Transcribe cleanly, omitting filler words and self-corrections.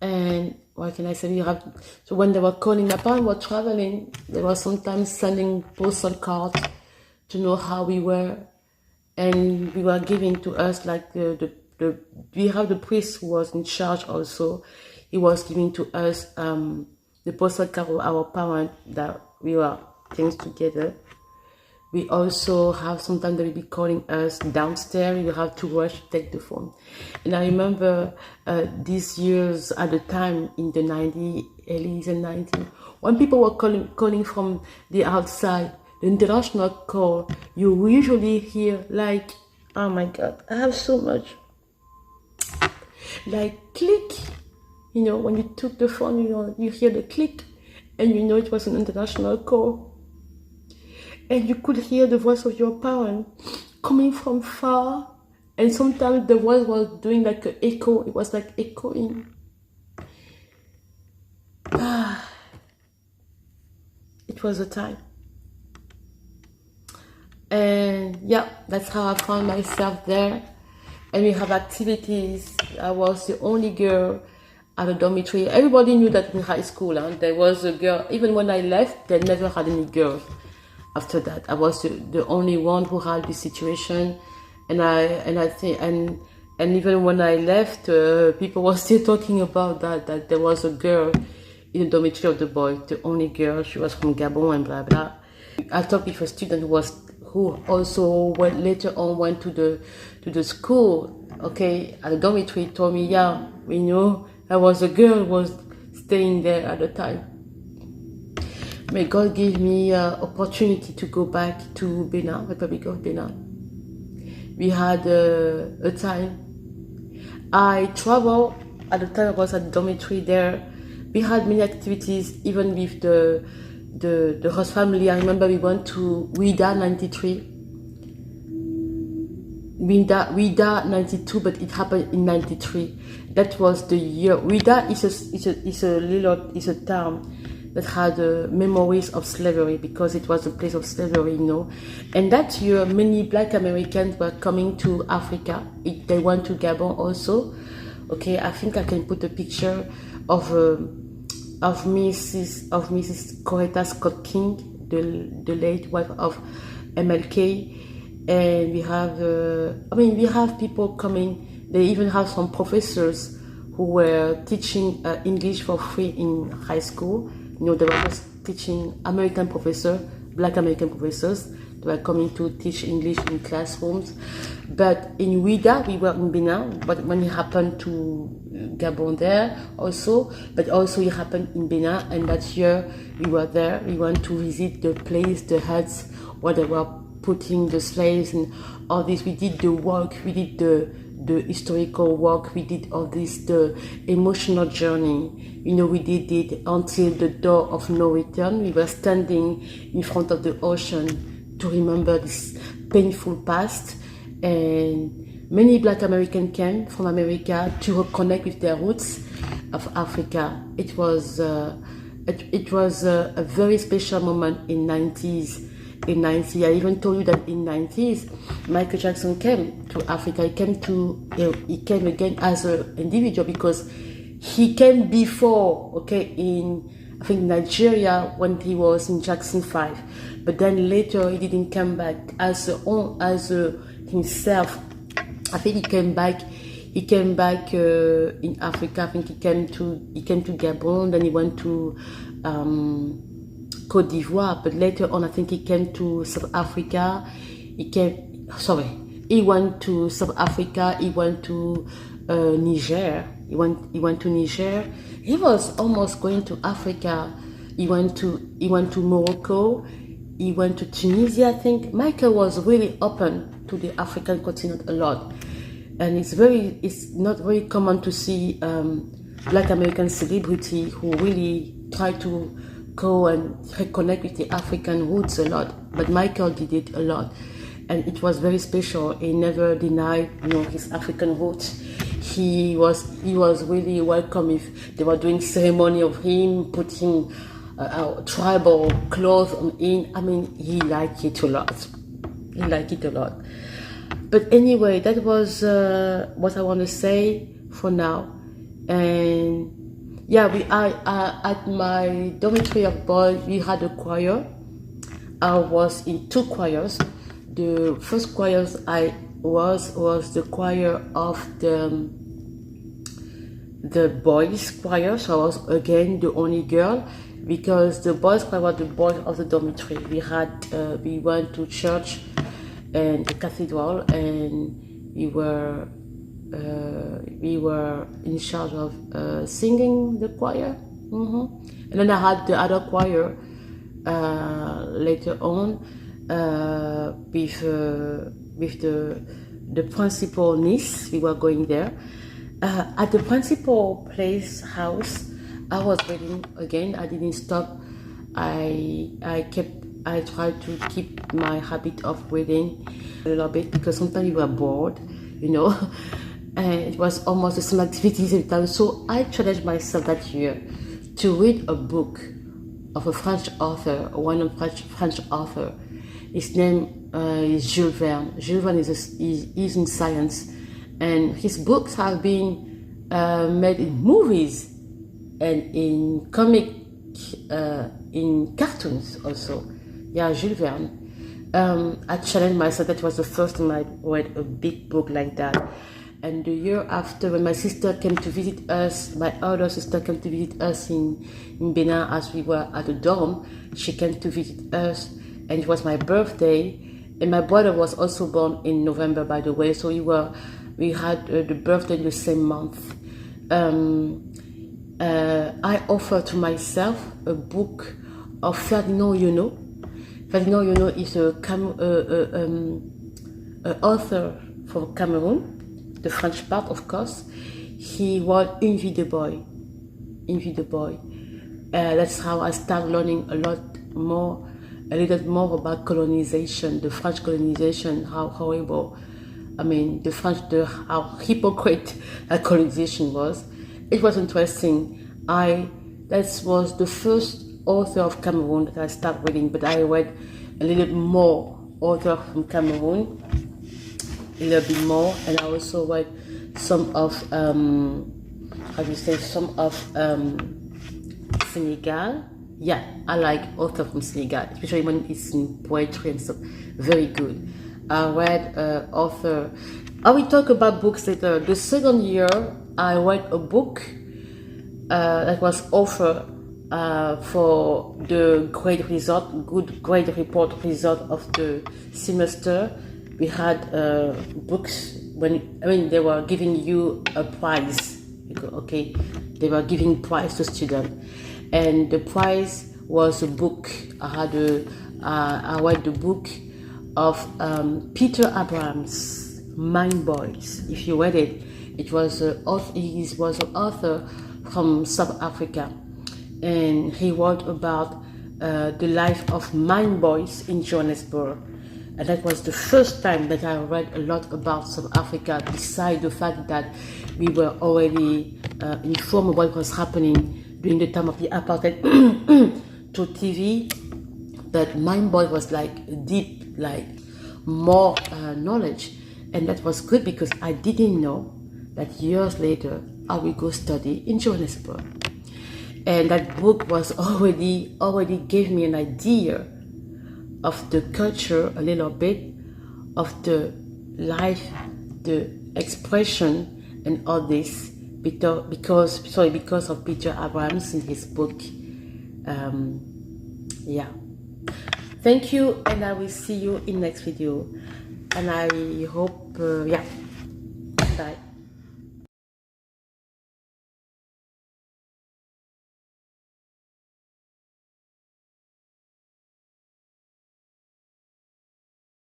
And what can I say? So when they were calling, my parents were traveling. They were sometimes sending postal cards to know how we were, and we were giving to us like the we have the priest who was in charge also. He was giving to us the postal card of our parents that we were things together. We also have sometimes they will be calling us downstairs. You have to rush to take the phone. And I remember these years at the time in the 90s, early and 90s, when people were calling from the outside, the international call, you usually hear like, oh my God, I have so much. Like click, when you took the phone, you hear the click and it was an international call. And you could hear the voice of your parent coming from far. And sometimes the voice was doing like an echo. It was like echoing. It was a time. And yeah, that's how I found myself there. And we have activities. I was the only girl at the dormitory. Everybody knew that in high school, there was a girl. Even when I left, they never had any girls. After that, I was the only one who had this situation, and I think and even when I left, people were still talking about that there was a girl in the dormitory of the boys, the only girl. She was from Gabon and blah blah. I talked with a student who also later on went to the school. Okay, at the dormitory, told me, yeah, we know there was a girl who was staying there at the time. May God give me opportunity to go back to Benin, Republic of Benin. We had a time. I traveled at the time I was at the dormitory there. We had many activities, even with the host family. I remember we went to Ouida 93. Ouida 92, but it happened in 93. That was the year. Ouida is a town that had memories of slavery because it was a place of slavery, And that year, many Black Americans were coming to Africa. They went to Gabon also. Okay, I think I can put a picture of Mrs. Coretta Scott King, the late wife of MLK, and we have people coming. They even have some professors who were teaching English for free in high school. They were just teaching Black American professors. They were coming to teach English in classrooms. But in Ouida, we were in Benin, but when it happened to Gabon there also, but also it happened in Benin, and that year we were there. We went to visit the place, the huts where they were putting the slaves and all this. We did the work, we did the historical work, we did all this, the emotional journey. We did it until the door of no return. We were standing in front of the ocean to remember this painful past. And many Black Americans came from America to reconnect with their roots of Africa. It was a very special moment in 90s. In 90s, I even told you that in 90s, Michael Jackson came to Africa. He came again as an individual because he came before, okay, in I think Nigeria when he was in Jackson 5, but then later he didn't come back as himself. I think he came back in Africa. I think he came to Gabon, then he went to Côte d'Ivoire, but later on I think he came to South Africa. He went to South Africa, he went to Niger. He went to Niger. He was almost going to Africa. He went to Morocco. He went to Tunisia, I think. Michael was really open to the African continent a lot. And it's not very common to see Black American celebrity who really try to go and reconnect with the African roots a lot. But Michael did it a lot. And it was very special. He never denied, his African roots. He was really welcome if they were doing ceremony of him putting tribal clothes on him. I mean, he liked it a lot. But anyway, that was what I want to say for now. And Yeah, at my dormitory of boys, we had a choir. I was in two choirs. The first choirs I was the choir of the boys choir, so I was again the only girl, because the boys choir were the boys of the dormitory. We went to church and the cathedral, and we were in charge of singing the choir. And then I had the other choir later on with the principal niece. We were going there. At the principal place house, I was reading again. I didn't stop. I tried to keep my habit of reading a little bit, because sometimes we were bored, you know, and it was almost the same activities every time. So I challenged myself that year to read a book of a French author, French author. His name is Jules Verne. Jules Verne is in science, and his books have been made in movies and in in cartoons also. Yeah, Jules Verne. I challenged myself. That was the first time I read a big book like that. And the year after, when my sister came to visit us, my older sister came to visit us in Benin as we were at the dorm, she came to visit us, and it was my birthday. And my brother was also born in November, by the way, so we had the birthday in the same month. I offered to myself a book of Ferdinand Yonot. Ferdinand Yonot is an author from Cameroon, the French part, of course. He wrote Une vie de boy. Une vie de boy. That's how I started learning a little more about colonization, the French colonization, how horrible, how hypocrite that colonization was. It was interesting. That was the first author of Cameroon that I started reading, but I read a little more author from Cameroon, a little bit more, and I also read some of Senegal. Yeah, I like author from Senegal, especially when it's in poetry and stuff. Very good. I read author. I will talk about books later. The second year, I read a book that was offered for the grade report result of the semester. We had books they were giving you a prize. Okay, they were giving prize to students, and the prize was a book. I read the book of Peter Abrams, Mind Boys. If you read it, he was an author from South Africa, and he wrote about the life of Mind Boys in Johannesburg. And that was the first time that I read a lot about South Africa, besides the fact that we were already informed of what was happening during the time of the apartheid to TV. But Mind Boy was like deep, like more knowledge. And that was good, because I didn't know that years later I will go study in Johannesburg. And that book was already gave me an idea of the culture, a little bit of the life, the expression, and all this, because of Peter Abrams in his book. Yeah. Thank you, and I will see you in next video. And I hope, bye.